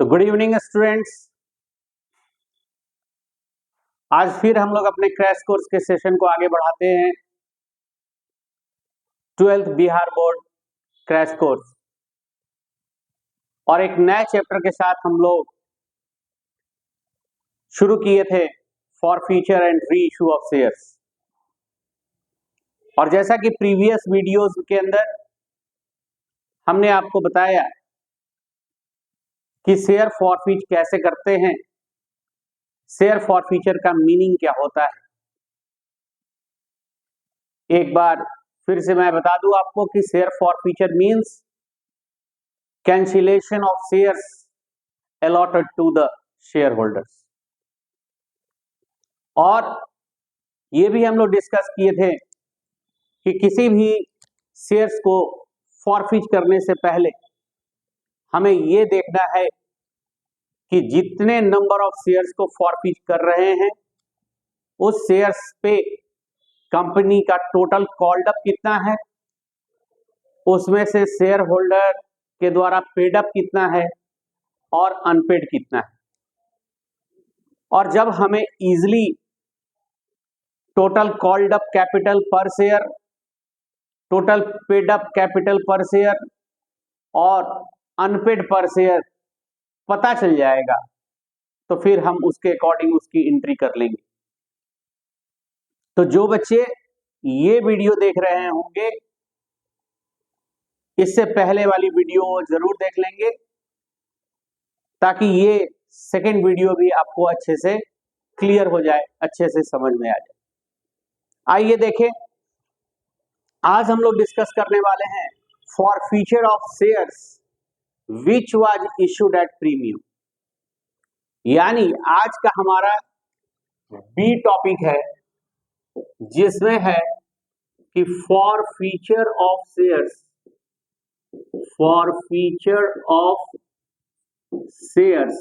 तो good evening students. आज फिर हम लोग अपने क्रैश कोर्स के सेशन को आगे बढ़ाते हैं। 12th Bihar board crash course और एक नए चैप्टर के साथ हम लोग शुरू किए थे for feature and re issue of shares. और जैसा कि प्रीवियस वीडियोस के अंदर हमने आपको बताया कि शेयर फॉरफीट कैसे करते हैं, शेयर फॉरफीचर का मीनिंग क्या होता है। एक बार फिर से मैं बता दूं आपको कि share forfeiture means cancellation of shares allotted to the shareholders. और ये भी हम लोग डिस्कस किए थे कि किसी भी शेयर्स को फॉरफीट करने से पहले हमें ये देखना है कि जितने नंबर ऑफ शेयर्स को फॉरफीट कर रहे हैं उस शेयर्स पे कंपनी का टोटल कॉल्ड अप कितना है, उसमें से शेयर होल्डर के द्वारा पेड अप कितना है और अनपेड कितना है। और जब हमें easily total called up capital per share, total paid up capital per share और अनपेड पर शेयर पता चल जाएगा तो फिर हम उसके अकॉर्डिंग उसकी एंट्री कर लेंगे। तो जो बच्चे ये वीडियो देख रहे होंगे इससे पहले वाली वीडियो जरूर देख लेंगे ताकि ये सेकंड वीडियो भी आपको अच्छे से क्लियर हो जाए, अच्छे से समझ में आ जाए। आइए देखें, आज हम लोग डिस्कस करने वाले हैं for feature of shares which was issued at premium. यानी आज का हमारा बी टॉपिक है जिसमें है कि for feature of shares, for feature of shares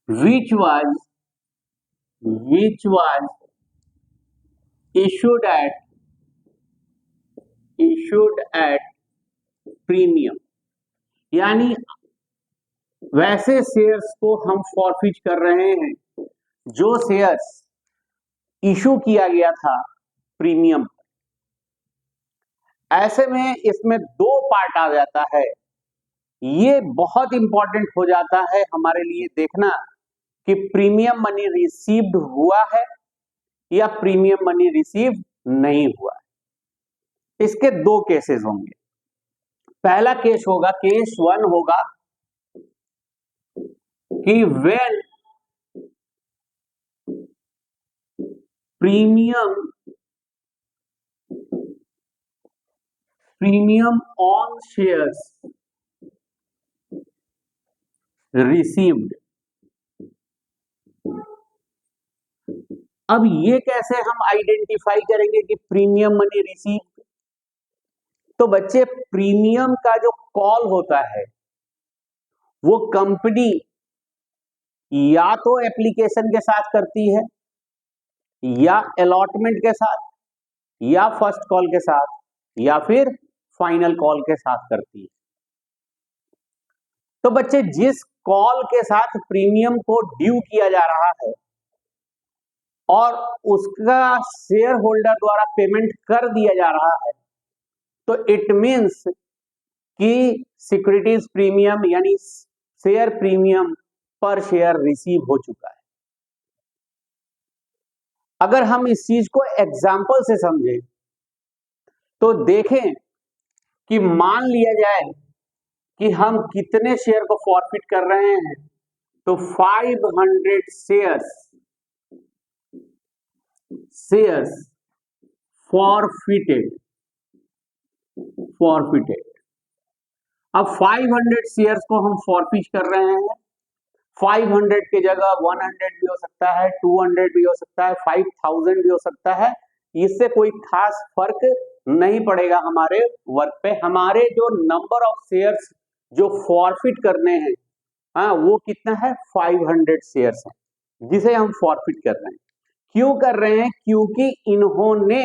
which was issued at premium. यानी वैसे शेयर्स को हम फॉरफीट कर रहे हैं जो शेयर्स इशू किया गया था प्रीमियम। ऐसे में इसमें दो पार्ट आ जाता है। ये बहुत इंपॉर्टेंट हो जाता है हमारे लिए देखना कि प्रीमियम मनी रिसीव्ड हुआ है या प्रीमियम मनी रिसीव नहीं हुआ है। इसके दो केसेस होंगे। पहला केस होगा, केस 1 होगा कि when premium on shares received. अब ये कैसे हम आइडेंटिफाई करेंगे कि प्रीमियम मनी रिसीव? तो बच्चे, प्रीमियम का जो कॉल होता है वो कंपनी या तो एप्लीकेशन के साथ करती है या अलॉटमेंट के साथ या फर्स्ट कॉल के साथ या फिर फाइनल कॉल के साथ करती है। तो बच्चे, जिस कॉल के साथ प्रीमियम को ड्यू किया जा रहा है और उसका शेयर होल्डर द्वारा पेमेंट कर दिया जा रहा है तो इट मींस कि सिक्योरिटीज प्रीमियम यानी शेयर प्रीमियम पर शेयर रिसीव हो चुका है। अगर हम इस चीज को एग्जांपल से समझें तो देखें कि मान लिया जाए कि हम कितने शेयर को फॉरफिट कर रहे हैं, तो 500 शेयर्स फॉरफिटेड। अब 500 शेयर्स को हम फॉरफिट कर रहे हैं। 500 की जगह 100 भी हो सकता है, 200 भी हो सकता है, 5000 भी हो सकता है। इससे कोई खास फर्क नहीं पड़ेगा हमारे वर्क पे। हमारे जो नंबर ऑफ शेयर्स जो फॉरफिट करने हैं, हाँ, वो कितना है? 500 शेयर्स है जिसे हम फॉरफिट कर रहे हैं। क्यों कर रहे हैं? क्योंकि इन्होंने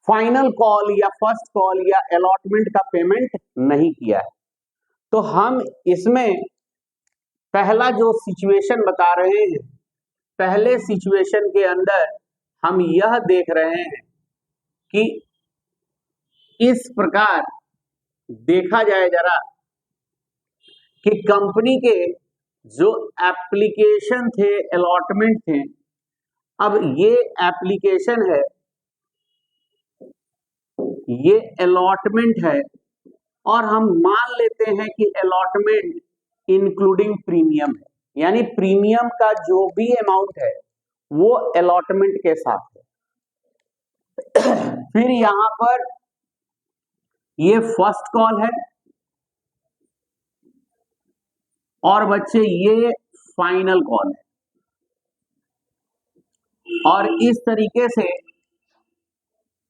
फाइनल कॉल या फर्स्ट कॉल या अलॉटमेंट का पेमेंट नहीं किया है। तो हम इसमें पहला जो सिचुएशन बता रहे हैं, पहले सिचुएशन के अंदर हम यह देख रहे हैं कि इस प्रकार देखा जाए जरा कि कंपनी के जो एप्लीकेशन थे, अलॉटमेंट थे, अब ये एप्लीकेशन है, ये अलॉटमेंट है, और हम मान लेते हैं कि अलॉटमेंट इंक्लूडिंग प्रीमियम है, यानी प्रीमियम का जो भी अमाउंट है वो अलॉटमेंट के साथ है। फिर यहां पर ये फर्स्ट कॉल है और बच्चे ये फाइनल कॉल है, और इस तरीके से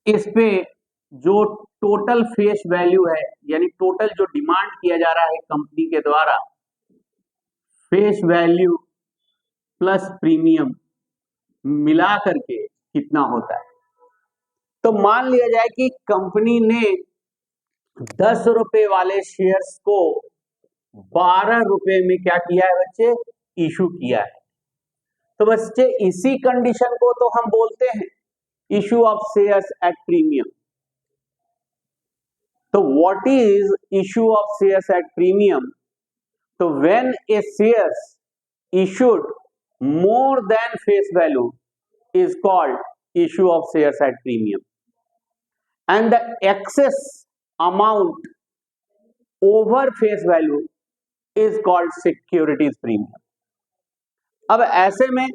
इस पे जो टोटल फेस वैल्यू है, यानी टोटल जो डिमांड किया जा रहा है कंपनी के द्वारा, फेस वैल्यू प्लस प्रीमियम मिला करके कितना होता है। तो मान लिया जाए कि कंपनी ने 10 रुपए वाले शेयर्स को 12 रुपए में क्या किया है बच्चे, इशू किया है। तो बच्चे इसी कंडीशन को तो हम बोलते हैं issue of shares at premium. तो what is issue of shares at premium? तो when a shares issued more than face value is called issue of shares at premium, and the excess amount over face value is called securities premium. अब ऐसे में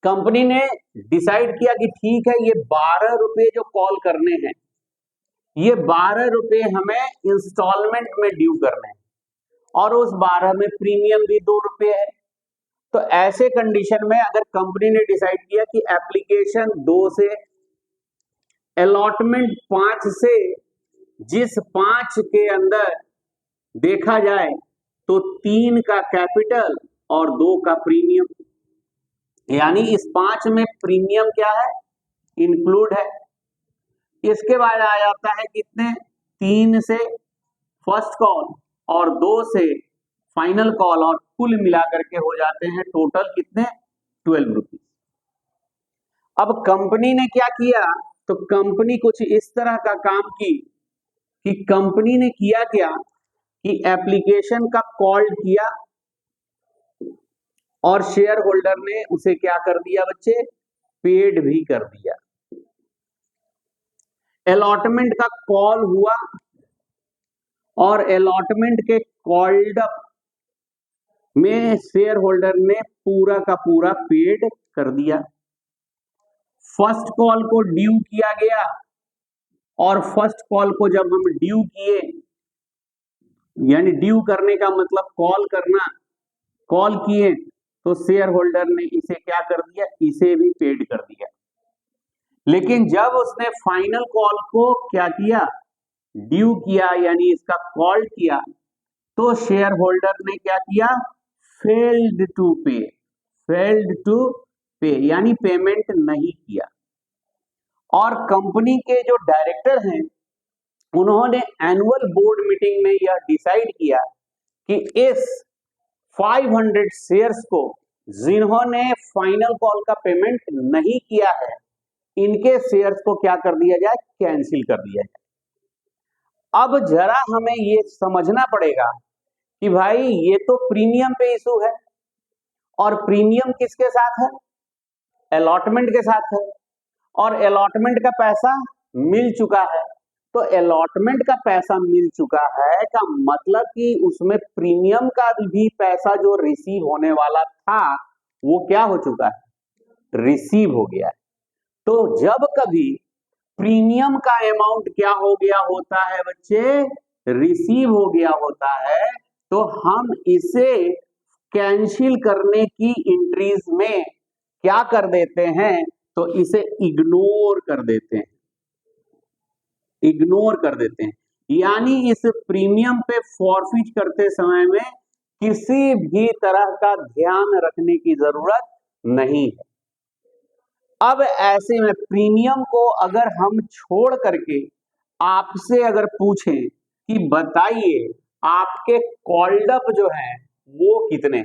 company ने decide किया कि ठीक है, ये 12 रुपए जो कॉल करने हैं, ये 12 रुपए हमें इंस्टॉलमेंट में ड्यू करने हैं, और उस 12 में प्रीमियम भी 2 रुपए है। तो ऐसे कंडीशन में अगर कंपनी ने डिसाइड किया कि एप्लीकेशन 2 से, अलॉटमेंट 5 से, जिस 5 के अंदर देखा जाए तो 3 का कैपिटल और 2 का प्रीमियम, यानी इस 5 में प्रीमियम क्या है, इंक्लूड है। इसके बाद आ जाता है कितने, 3 से फर्स्ट कॉल और 2 से फाइनल कॉल, और कुल मिलाकर के हो जाते हैं टोटल कितने, 12 रुपीज। अब कंपनी ने क्या किया, तो कंपनी कुछ इस तरह का काम की कि कंपनी ने किया क्या कि एप्लीकेशन का कॉल किया और शेयर होल्डर ने उसे क्या कर दिया बच्चे, पेड भी कर दिया। अलॉटमेंट का कॉल हुआ और अलॉटमेंट के कॉल्ड अप में शेयर होल्डर ने पूरा का पूरा पेड कर दिया। फर्स्ट कॉल को ड्यू किया गया, और फर्स्ट कॉल को जब हम ड्यू किए, यानी ड्यू करने का मतलब कॉल करना, कॉल किए तो शेयर होल्डर ने इसे क्या कर दिया, इसे भी पेड कर दिया। लेकिन जब उसने फाइनल कॉल को क्या किया, ड्यू किया, यानी इसका कॉल किया, तो शेयर होल्डर ने क्या किया, फेल्ड टू पे, फेल्ड टू पे, यानी पेमेंट नहीं किया। और कंपनी के जो डायरेक्टर हैं उन्होंने एनुअल बोर्ड मीटिंग में यह डिसाइड किया कि इस 500 शेयर्स को जिन्होंने फाइनल कॉल का पेमेंट नहीं किया है, इनके शेयर्स को क्या कर दिया जाए, कैंसिल कर दिया जाए। अब जरा हमें ये समझना पड़ेगा कि भाई ये तो प्रीमियम पे इशू है, और प्रीमियम किसके साथ है, अलॉटमेंट के साथ है, और अलॉटमेंट का पैसा मिल चुका है। तो अलॉटमेंट का पैसा मिल चुका है का मतलब कि उसमें प्रीमियम का भी पैसा जो रिसीव होने वाला था वो क्या हो चुका है, रिसीव हो गया है। तो जब कभी प्रीमियम का अमाउंट क्या हो गया होता है बच्चे, रिसीव हो गया होता है, तो हम इसे कैंसिल करने की एंट्रीज में क्या कर देते हैं, तो इसे इग्नोर कर देते हैं, इग्नोर कर देते हैं। यानी इस प्रीमियम पे फॉरफिट करते समय में किसी भी तरह का ध्यान रखने की जरूरत नहीं है। अब ऐसे में प्रीमियम को अगर हम छोड़ करके आपसे अगर पूछें कि बताइए आपके कॉल्ड अप जो है वो कितने।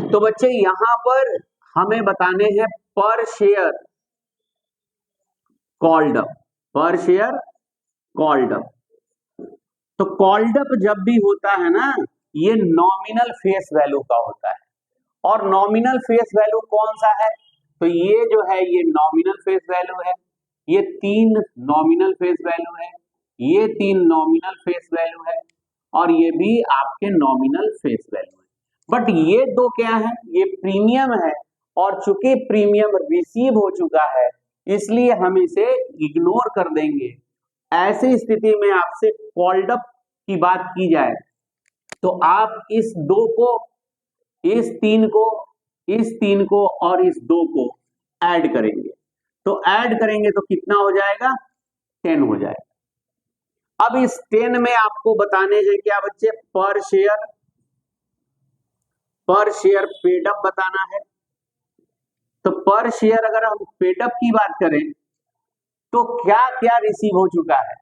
तो बच्चे यहां पर हमें बताने हैं पर शेयर कॉल्ड अप, पर शेयर कॉल्ड अप। तो कॉल्ड अप जब भी होता है ना, ये नॉमिनल फेस वैल्यू का होता है। और नॉमिनल फेस वैल्यू कौन सा है, तो ये जो है ये नॉमिनल फेस वैल्यू है, ये 3 नॉमिनल फेस वैल्यू है, ये 3 नॉमिनल फेस वैल्यू है, और ये भी आपके नॉमिनल फेस वैल्यू है। बट ये दो क्या है, ये प्रीमियम है, और चूंकि प्रीमियम रिसीव हो चुका है इसलिए हम इसे इग्नोर कर देंगे। ऐसी स्थिति में आपसे कॉल्ड अप की बात की जाए तो आप इस 2 को, इस 3 को, इस 3 को और इस 2 को ऐड करेंगे। तो ऐड करेंगे तो कितना हो जाएगा, 10 हो जाएगा। अब इस 10 में आपको बताने हैं क्या बच्चे, पर शेयर पेड अप बताना है। तो पर शेयर अगर हम पेड अप की बात करें तो क्या क्या रिसीव हो चुका है,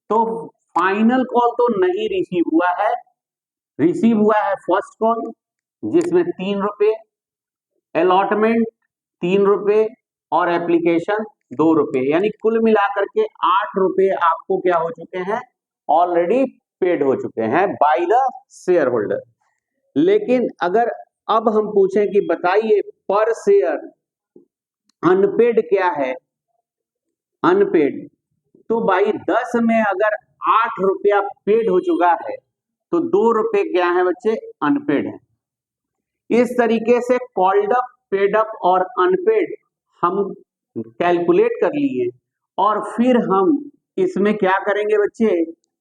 तो फाइनल कॉल तो नहीं रिसीव हुआ है, रिसीव हुआ है फर्स्ट कॉल जिसमें 3 रुपए, अलॉटमेंट 3 रुपए और एप्लीकेशन 2 रुपए, यानी कुल मिलाकर के 8 रुपए आपको क्या हो चुके हैं, ऑलरेडी पेड हो चुके हैं बाय द शेयर होल्डर। लेकिन अगर अब हम पूछें कि बताइए पर शेयर अनपेड क्या है, अनपेड, तो भाई 10 में अगर 8 रुपया पेड हो चुका है तो 2 रुपए क्या है बच्चे, अनपेड है। इस तरीके से कॉल्ड अप, पेड अप और अनपेड हम कैलकुलेट कर लिए, और फिर हम इसमें क्या करेंगे बच्चे,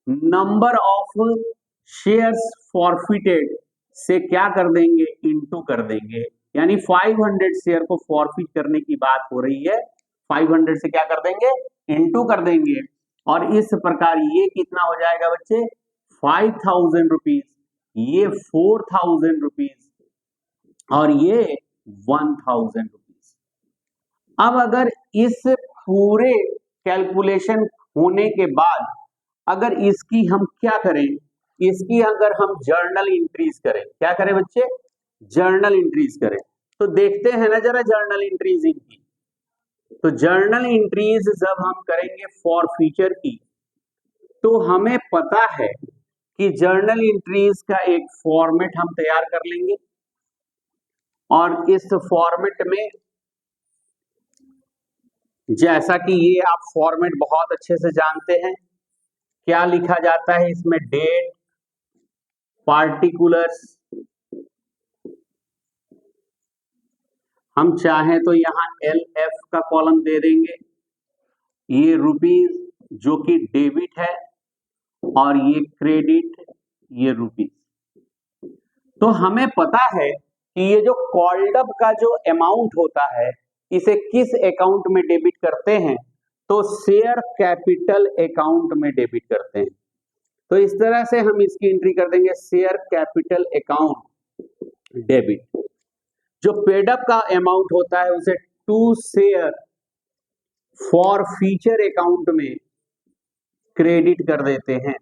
नंबर ऑफ शेयर्स फॉरफिटेड से क्या कर देंगे, इनटू कर देंगे। यानी 500 शेयर को फॉरफिट करने की बात हो रही है, 500 से क्या कर देंगे, इनटू कर देंगे, और इस प्रकार ये कितना हो जाएगा बच्चे, 5000 रुपीज, ये 4000 रुपीज और ये 1000 रुपीज। अब अगर इस पूरे कैलकुलेशन होने के बाद अगर इसकी हम क्या करें, इसकी अगर हम जर्नल इंट्रीज करें, क्या करें बच्चे, जर्नल इंट्रीज करें, तो देखते हैं ना जरा जर्नल इंट्रीज इनकी। तो जर्नल इंट्रीज जब हम करेंगे फॉर फ्यूचर की, तो हमें पता है कि जर्नल इंट्रीज का एक फॉर्मेट हम तैयार कर लेंगे, और इस फॉर्मेट में जैसा कि ये आप फॉर्मेट बहुत अच्छे से जानते हैं, क्या लिखा जाता है इसमें, डेट, पार्टिकुलर्स, हम चाहें तो यहां LF का कॉलम दे देंगे, ये रुपीज जो कि डेबिट है, और ये क्रेडिट, ये रुपीज। तो हमें पता है कि ये जो कॉल्ड अप का जो अमाउंट होता है इसे किस अकाउंट में डेबिट करते हैं, तो शेयर कैपिटल अकाउंट में डेबिट करते हैं। तो इस तरह से हम इसकी एंट्री कर देंगे, शेयर कैपिटल अकाउंट डेबिट। जो पेड अप का अमाउंट होता है उसे to share forfeiture account में क्रेडिट कर देते हैं,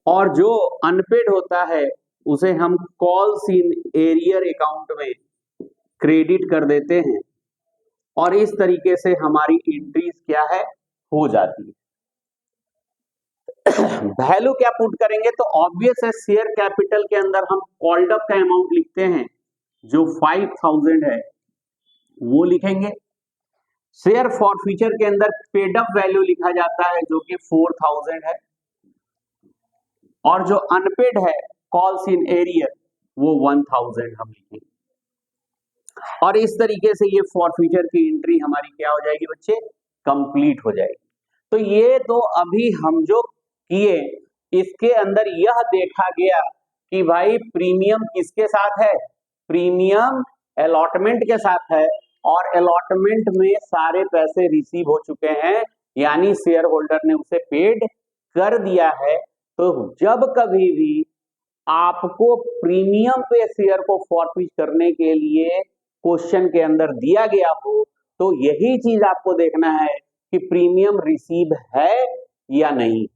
और जो अनपेड होता है उसे हम कॉल्स इन एरियर अकाउंट में क्रेडिट कर देते हैं, और इस तरीके से हमारी एंट्रीज क्या है, हो जाती है। वैल्यू क्या पुट करेंगे, तो ऑब्वियस है शेयर कैपिटल के अंदर हम कॉल्ड अप का अमाउंट लिखते हैं जो 5000 है वो लिखेंगे, शेयर फॉर फ्यूचर के अंदर पेड अप वैल्यू लिखा जाता है जो कि 4000 है, और जो अनपेड है कॉल्स इन एरियर वो 1000 हम लिखेंगे, और इस तरीके से ये फॉर फ्यूचर की एंट्री हमारी क्या हो जाएगी बच्चे, कंप्लीट हो जाएगी। तो ये तो अभी हम जो किए इसके अंदर यह देखा गया कि भाई प्रीमियम किसके साथ है, प्रीमियम अलॉटमेंट के साथ है, और अलॉटमेंट में सारे पैसे रिसीव हो चुके हैं, यानी शेयर होल्डर ने उसे पेड कर दिया है। तो जब कभी भी आपको प्रीमियम पे शेयर को फॉरफिट करने के लिए क्वेश्चन के अंदर दिया गया हो, तो यही चीज आपको देखना है कि प्रीमियम रिसीव है या नहीं।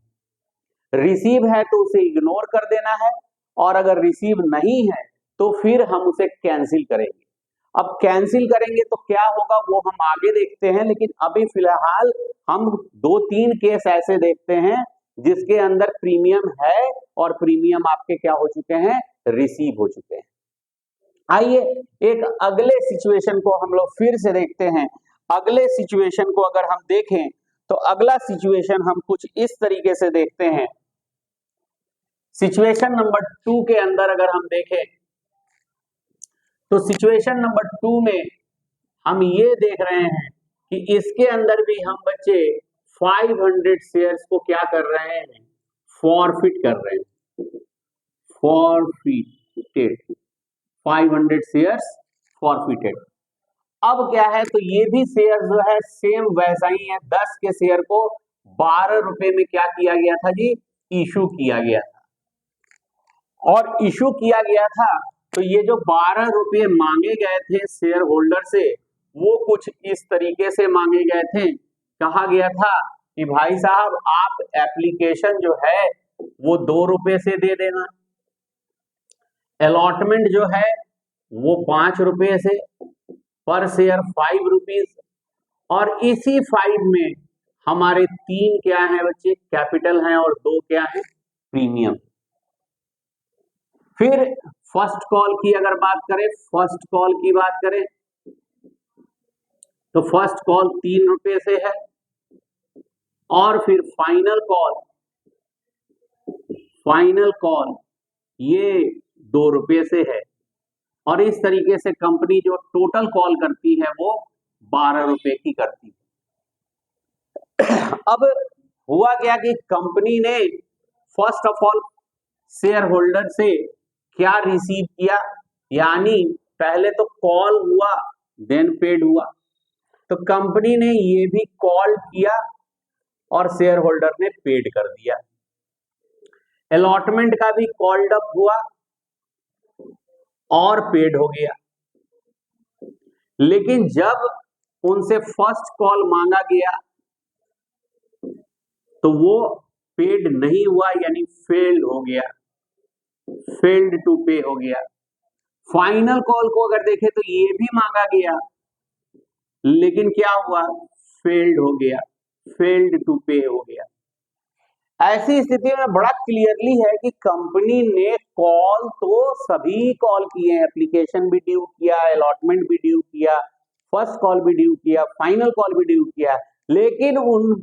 रिसीव है तो उसे इग्नोर कर देना है, और अगर रिसीव नहीं है तो फिर हम उसे कैंसिल करेंगे। अब कैंसिल करेंगे तो क्या होगा वो हम आगे देखते हैं, लेकिन अभी फिलहाल हम 2-3 केस ऐसे देखते हैं जिसके अंदर प्रीमियम है और प्रीमियम आपके क्या हो चुके हैं, रिसीव हो चुके हैं। आइए एक अगले सिचुएशन को हम लोग फिर से देखते हैं। अगले सिचुएशन को अगर हम देखें तो अगला सिचुएशन हम कुछ इस तरीके से देखते हैं। सिचुएशन नंबर 2 के अंदर अगर हम देखें तो सिचुएशन नंबर 2 में हम ये देख रहे हैं कि इसके अंदर भी हम बच्चे 500 शेयर्स को क्या कर रहे हैं, फॉरफिट कर रहे हैं, फॉरफिटेड, 500 शेयर्स फॉरफिटेड। अब क्या है, तो ये भी शेयर जो है सेम वैसा ही है। 10 के शेयर को 12 रुपए में क्या किया गया था जी, इशू किया गया था। और इशू किया गया था तो ये जो 12 रुपये मांगे गए थे शेयर होल्डर से, वो कुछ इस तरीके से मांगे गए थे। कहा गया था कि भाई साहब आप एप्लीकेशन जो है वो 2 रुपए से दे देना, अलॉटमेंट जो है वो 5 रुपए से, पर शेयर 5 रुपीज, और इसी 5 में हमारे 3 क्या है बच्चे, कैपिटल हैं, और 2 क्या है, प्रीमियम। फिर फर्स्ट कॉल की अगर बात करें, फर्स्ट कॉल की बात करें तो फर्स्ट कॉल 3 रुपए से है, और फिर फाइनल कॉल ये 2 रुपए से है, और इस तरीके से कंपनी जो टोटल कॉल करती है वो 12 रुपए की करती है। अब हुआ क्या कि कंपनी ने first of all share holder से क्या रिसीव किया, यानी पहले तो कॉल हुआ देन पेड हुआ, तो कंपनी ने ये भी कॉल किया और शेयर होल्डर ने पेड कर दिया। अलॉटमेंट का भी कॉल्ड अप हुआ और पेड हो गया। लेकिन जब उनसे फर्स्ट कॉल मांगा गया तो वो पेड नहीं हुआ, यानी फेल्ड हो गया, फेल्ड टू पे हो गया। फाइनल कॉल को अगर देखें तो ये भी मांगा गया, लेकिन क्या हुआ, फेल्ड हो गया, फेल्ड टू पे हो गया। ऐसी स्थिति में बड़ा क्लियरली है कि कंपनी ने कॉल तो सभी कॉल किए, एप्लीकेशन भी ड्यू किया, अलॉटमेंट भी ड्यू किया, फर्स्ट कॉल भी ड्यू किया, फाइनल कॉल भी ड्यू किया, लेकिन उन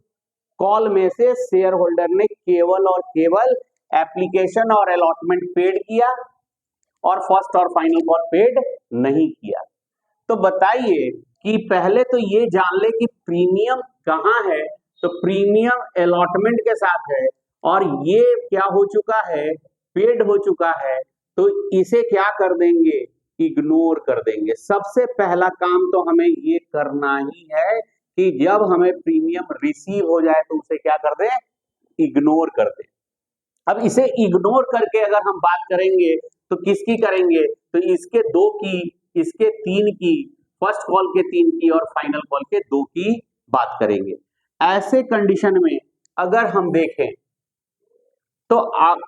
कॉल में से शेयर होल्डर ने केवल और केवल एप्लीकेशन और अलॉटमेंट पेड किया और फर्स्ट और फाइनल कॉल पेड नहीं किया। तो बताइए कि पहले तो ये जान ले कि प्रीमियम कहाँ है, तो प्रीमियम अलॉटमेंट के साथ है, और ये क्या हो चुका है, पेड हो चुका है, तो इसे क्या कर देंगे, इग्नोर कर देंगे। सबसे पहला काम तो हमें ये करना ही है कि जब हमें प्रीमियम रिसीव हो जाए तो उसे क्या कर दें, इग्नोर कर दें। अब इसे इग्नोर करके अगर हम बात करेंगे तो किसकी करेंगे, तो इसके 2 की, इसके 3 की, फर्स्ट कॉल के 3 की और फाइनल कॉल के 2 की बात करेंगे। ऐसे कंडीशन में अगर हम देखें तो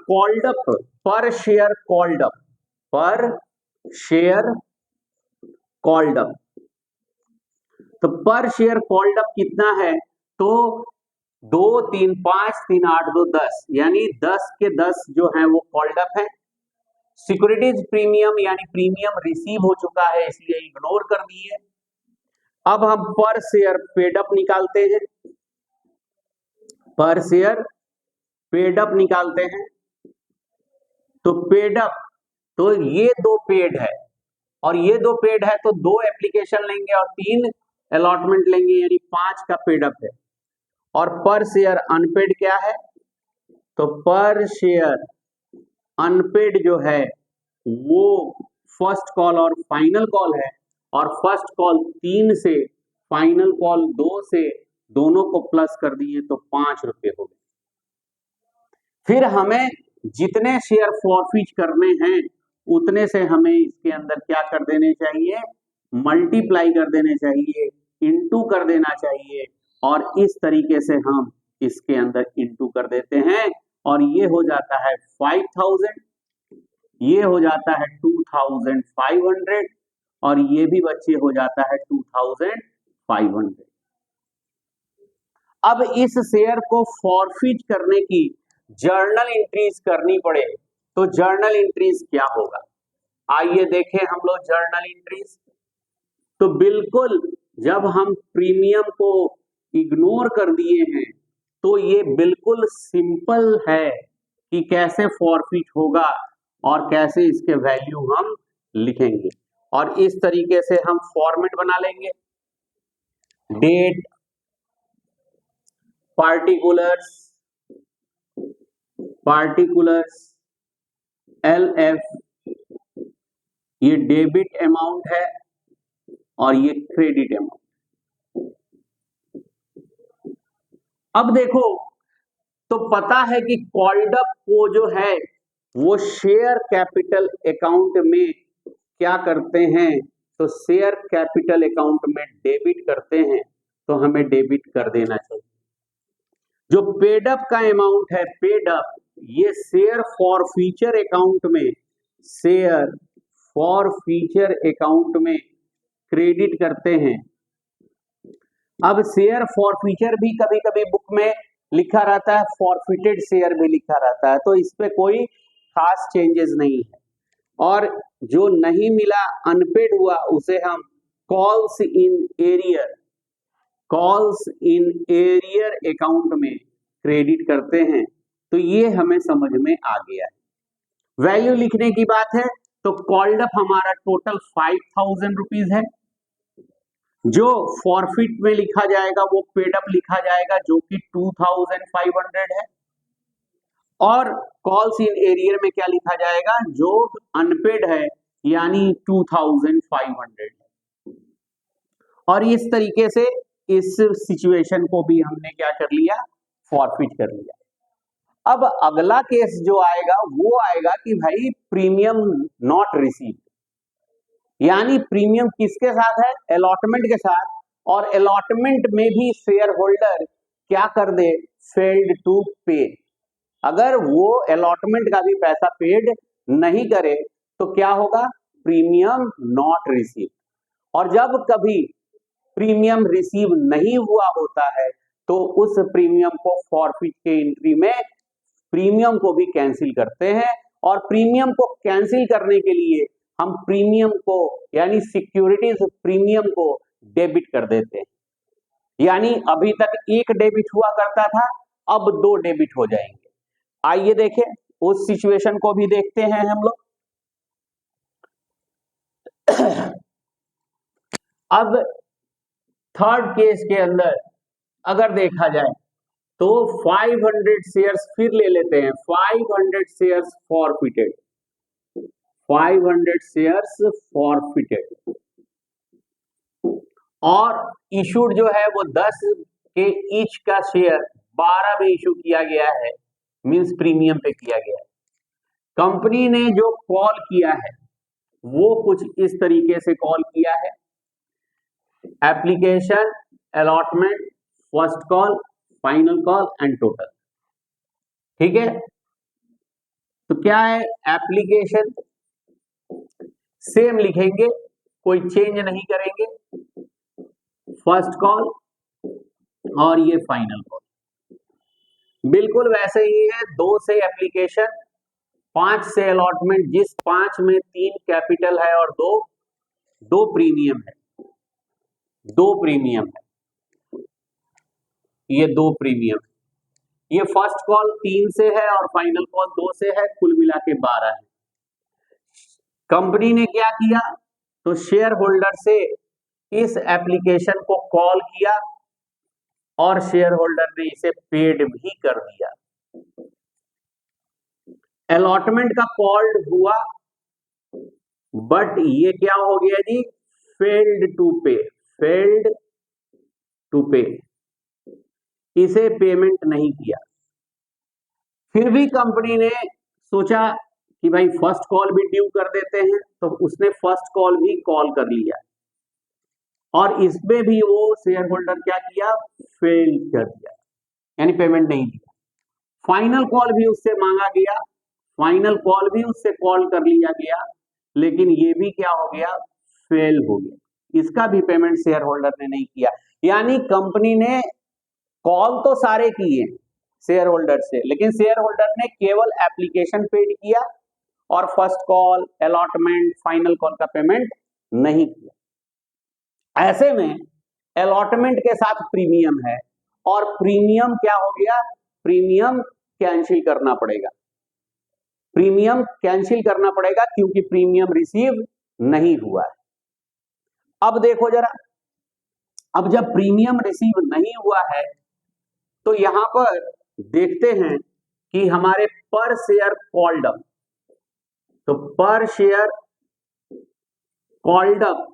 कॉल्ड अप, पर शेयर कॉल्ड अप, पर शेयर कॉल्ड अप, तो पर शेयर कॉल्ड अप कितना है, तो 2, 3, 5, 3, 8, 2, 10, यानी 10 के 10 जो है वो कॉल्ड अप है। सिक्योरिटीज प्रीमियम यानी प्रीमियम रिसीव हो चुका है, इसलिए इग्नोर कर दिए। अब हम पर शेयर पेड अप निकालते हैं, पर शेयर पेड अप निकालते हैं, तो पेड अप, तो ये 2 पेड है और ये 2 पेड है, तो 2 एप्लीकेशन लेंगे और 3 अलॉटमेंट लेंगे, यानी 5 का पेड अप है। और पर शेयर अनपेड क्या है, तो पर शेयर अनपेड जो है वो फर्स्ट कॉल और फाइनल कॉल है, और फर्स्ट कॉल 3 से, फाइनल कॉल 2 से, दोनों को प्लस कर दिए तो 5 रुपए हो गए। फिर हमें जितने शेयर फॉरफिट करने हैं उतने से हमें इसके अंदर क्या कर देने चाहिए, मल्टीप्लाई कर देने चाहिए, इनटू कर देना चाहिए, और इस तरीके से हम इसके अंदर इनटू कर देते हैं और ये हो जाता है 5000, ये हो जाता है 2500 और ये भी बच्चे हो जाता है 2500। अब इस शेयर को फॉरफिट करने की जर्नल एंट्रीज करनी पड़े तो जर्नल एंट्रीज क्या होगा, आइए देखें हम लोग जर्नल एंट्रीज। तो बिल्कुल जब हम प्रीमियम को इग्नोर कर दिए हैं तो ये बिल्कुल सिंपल है कि कैसे फॉरफिट होगा और कैसे इसके वैल्यू हम लिखेंगे। और इस तरीके से हम फॉर्मेट बना लेंगे, डेट, पार्टिकुलर्स LF, ये डेबिट अमाउंट है और ये क्रेडिट अमाउंट। अब देखो तो पता है कि कॉल्ड अप को जो है वो शेयर कैपिटल अकाउंट में क्या करते हैं, तो शेयर कैपिटल अकाउंट में डेबिट करते हैं, तो हमें डेबिट कर देना चाहिए। जो पेड अप का अमाउंट है, पेड अप, ये शेयर फॉर फ्यूचर अकाउंट में, शेयर फॉर फ्यूचर अकाउंट में क्रेडिट करते हैं। अब शेयर फॉर फ्यूचर भी कभी कभी बुक में लिखा रहता है, फॉरफिटेड शेयर भी लिखा रहता है, तो इस पे कोई खास चेंजेस नहीं है। और जो नहीं मिला, अनपेड हुआ, उसे हम कॉल्स इन एरियर अकाउंट में क्रेडिट करते हैं। तो ये हमें समझ में आ गया है। वैल्यू लिखने की बात है तो कॉल्ड अप हमारा टोटल 5000 रुपीज है, जो फॉरफिट में लिखा जाएगा वो पेड अप लिखा जाएगा जो कि 2500 है, और कॉल्स इन एरियर में क्या लिखा जाएगा, जो अनपेड है यानी 2500 है। और इस तरीके से इस सिचुएशन को भी हमने क्या कर लिया, फॉरफिट कर लिया। अब अगला केस जो आएगा वो आएगा कि भाई प्रीमियम नॉट रिसीव्ड, यानी प्रीमियम किसके साथ है, अलॉटमेंट के साथ, और अलॉटमेंट में भी शेयर होल्डर क्या कर दे, फेल्ड टू पे। अगर वो अलॉटमेंट का भी पैसा पेड नहीं करे तो क्या होगा, प्रीमियम नॉट रिसीव। और जब कभी प्रीमियम रिसीव नहीं हुआ होता है तो उस प्रीमियम को फॉरफिट के एंट्री में प्रीमियम को भी कैंसिल करते हैं, और प्रीमियम को कैंसिल करने के लिए हम प्रीमियम को यानी सिक्योरिटीज प्रीमियम को डेबिट कर देते हैं। यानी अभी तक एक डेबिट हुआ करता था, अब 2 डेबिट हो जाएंगे। आइए देखें, उस सिचुएशन को भी देखते हैं हम लोग। अब थर्ड केस के अंदर अगर देखा जाए तो 500 शेयर्स फिर ले लेते हैं, 500 शेयर्स फॉरफिटेड, 500 शेयर्स फॉरफिटेड, और इशूड जो है वो 10 के ईच का शेयर 12 में इशू किया गया है, मींस प्रीमियम पे किया गया है। कंपनी ने जो कॉल किया है वो कुछ इस तरीके से कॉल किया है, application, allotment, first call, final call and total. ठीक है, तो क्या है, एप्लीकेशन सेम लिखेंगे, कोई चेंज नहीं करेंगे, फर्स्ट कॉल और ये फाइनल कॉल बिल्कुल वैसे ही है। 2 से एप्लीकेशन, 5 से अलॉटमेंट, जिस 5 में 3 कैपिटल है और 2 प्रीमियम है, 2 प्रीमियम है, ये 2 प्रीमियम है। ये फर्स्ट कॉल 3 से है और फाइनल कॉल 2 से है, कुल मिला के 12 है। कंपनी ने क्या किया, तो शेयर होल्डर से इस एप्लीकेशन को कॉल किया और शेयर होल्डर ने इसे पेड भी कर दिया। अलॉटमेंट का कॉल्ड हुआ बट ये क्या हो गया जी, फेल्ड टू पे, फेल्ड टू पे, इसे पेमेंट नहीं किया। फिर भी कंपनी ने सोचा कि भाई फर्स्ट कॉल भी ड्यू कर देते हैं, तो उसने फर्स्ट कॉल भी कॉल कर लिया और इसमें भी वो शेयर होल्डर क्या किया, फेल कर दिया, यानी पेमेंट नहीं दिया। फाइनल कॉल भी उससे मांगा गया, फाइनल कॉल भी उससे कॉल कर लिया गया, लेकिन ये भी क्या हो गया, फेल हो गया। इसका भी पेमेंट शेयर होल्डर ने नहीं किया। यानी कंपनी ने कॉल तो सारे किए शेयर होल्डर से, लेकिन शेयर होल्डर ने केवल एप्लीकेशन पेड किया और first call, allotment, final call का पेमेंट नहीं किया। ऐसे में अलॉटमेंट के साथ प्रीमियम है और प्रीमियम क्या हो गया, प्रीमियम कैंसिल करना पड़ेगा, प्रीमियम कैंसिल करना पड़ेगा क्योंकि प्रीमियम रिसीव नहीं हुआ है। अब देखो जरा, अब जब प्रीमियम रिसीव नहीं हुआ है तो यहां पर देखते हैं कि हमारे पर शेयर कॉल्ड अप, तो पर शेयर कॉल्ड अप